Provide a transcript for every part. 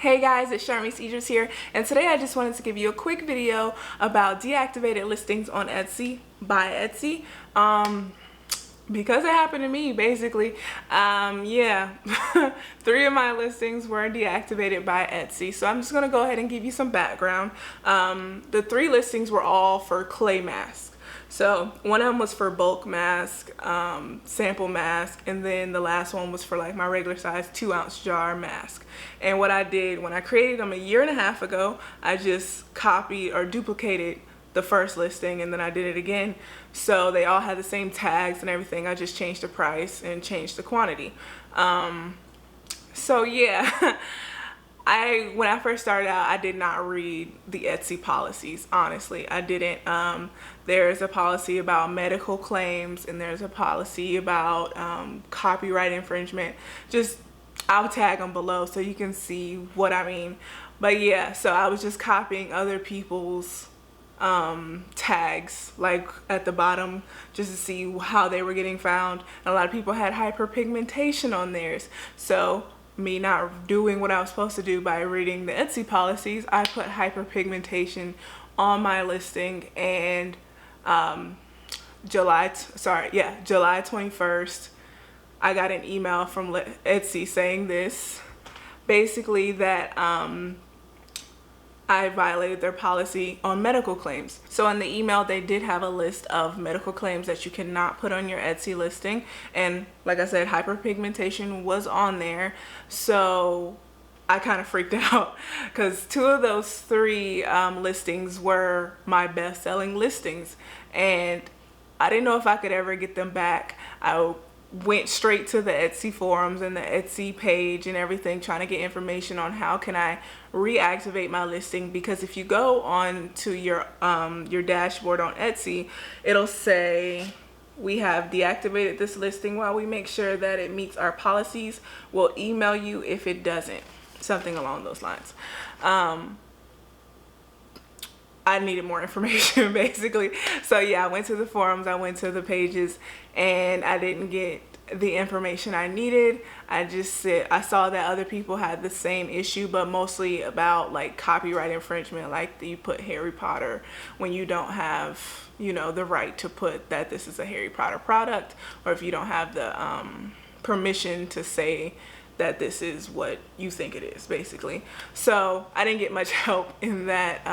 Hey guys, it's Charmise Idris here, and today I just wanted to give you a quick video about deactivated listings on Etsy by Etsy. Because it happened to me, basically. Yeah, 3 of my listings were deactivated by Etsy. So I'm just gonna go ahead and give you some background. The 3 listings were all for clay masks. So one of them was for bulk mask, sample mask, and then the last one was for like my regular size 2-ounce jar mask. And what I did when I created them a year and a half ago, I just copied or duplicated the first listing and then I did it again. So they all had the same tags and everything. I just changed the price and changed the quantity. So yeah. When I first started out, I did not read the Etsy policies, honestly. I didn't. There's a policy about medical claims and there's a policy about copyright infringement. I'll tag them below so you can see what I mean. But yeah, so I was just copying other people's tags like at the bottom just to see how they were getting found. And a lot of people had hyperpigmentation on theirs. So me not doing what I was supposed to do by reading the Etsy policies, I put hyperpigmentation on my listing. And July 21st, I got an email from Etsy saying this, basically that I violated their policy on medical claims. So in the email, they did have a list of medical claims that you cannot put on your Etsy listing. And like I said, hyperpigmentation was on there. So I kind of freaked out because 2 of those 3 listings were my best-selling listings. And I didn't know if I could ever get them back. I went straight to the Etsy forums and the Etsy page and everything, trying to get information on how can I reactivate my listing. Because if you go on to your dashboard on Etsy, it'll say we have deactivated this listing while we make sure that it meets our policies. We'll email you if it doesn't, something along those lines. I needed more information basically. So yeah, I went to the forums, I went to the pages, and I didn't get the information I needed. I saw that other people had the same issue, but mostly about like copyright infringement, like you put Harry Potter when you don't have, you know, the right to put that this is a Harry Potter product, or if you don't have the permission to say that this is what you think it is, basically. So I didn't get much help in that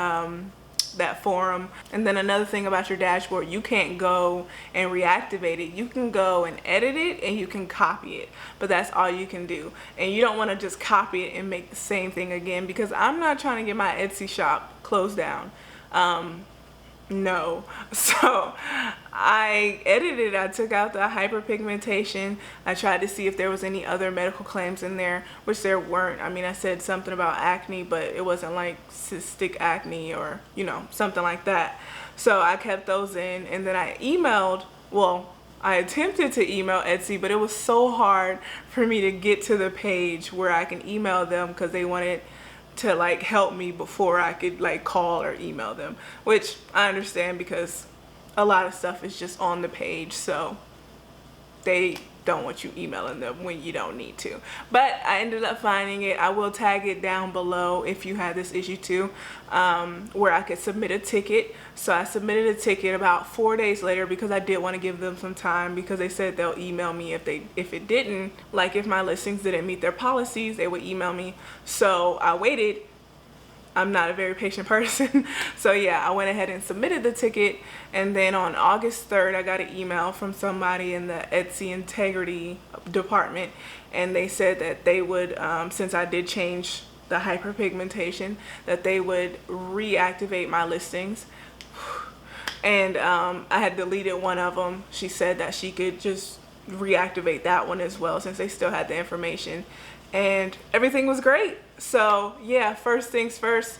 that forum. And then another thing about your dashboard, you can't go and reactivate it. You can go and edit it and you can copy it, but that's all you can do. And you don't want to just copy it and make the same thing again, because I'm not trying to get my Etsy shop closed down. No. So I edited, I took out the hyperpigmentation. I tried to see if there was any other medical claims in there, which there weren't. I mean, I said something about acne, but it wasn't like cystic acne or, you know, something like that. So I kept those in, and then I emailed, well, I attempted to email Etsy, but it was so hard for me to get to the page where I can email them because they wanted to like help me before I could like call or email them, which I understand because a lot of stuff is just on the page, so they don't want you emailing them when you don't need to. But I ended up finding it. I will tag it down below if you had this issue too, where I could submit a ticket. So I submitted a ticket about 4 days later because I did want to give them some time, because they said they'll email me if it didn't, like if my listings didn't meet their policies, they would email me. So I waited. I'm not a very patient person. So yeah, I went ahead and submitted the ticket, and then on August 3rd I got an email from somebody in the Etsy integrity department, and they said that they would, since I did change the hyperpigmentation, that they would reactivate my listings. And I had deleted one of them. She said that she could just reactivate that one as well, since they still had the information, and everything was great. So yeah, first things first,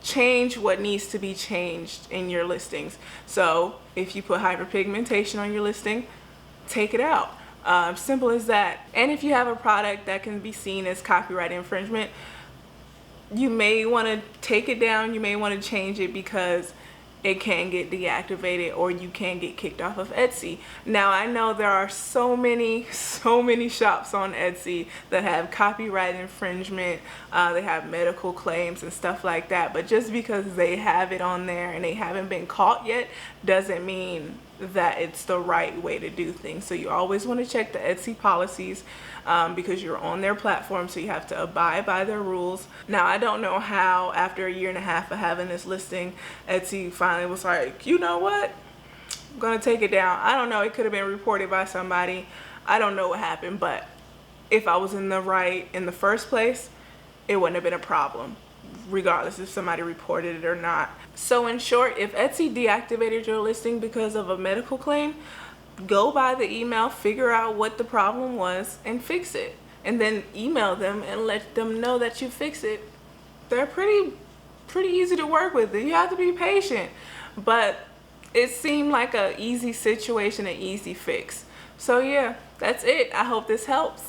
change what needs to be changed in your listings. So if you put hyperpigmentation on your listing, take it out. Simple as that. And if you have a product that can be seen as copyright infringement, you may want to take it down, you may want to change it, because it can get deactivated or you can get kicked off of Etsy. Now I know there are so many shops on Etsy that have copyright infringement, they have medical claims and stuff like that, but just because they have it on there and they haven't been caught yet doesn't mean that it's the right way to do things. So you always want to check the Etsy policies because you're on their platform, so you have to abide by their rules. Now I don't know how after a year and a half of having this listing, Etsy finally was like, you know what, I'm gonna take it down. I don't know, it could have been reported by somebody. I don't know what happened, but if I was in the right in the first place, it wouldn't have been a problem, regardless if somebody reported it or not. So in short, if Etsy deactivated your listing because of a medical claim, go by the email, figure out what the problem was, and fix it. And then email them and let them know that you fix it. They're pretty easy to work with. You have to be patient. But it seemed like an easy situation, an easy fix. So yeah, that's it. I hope this helps.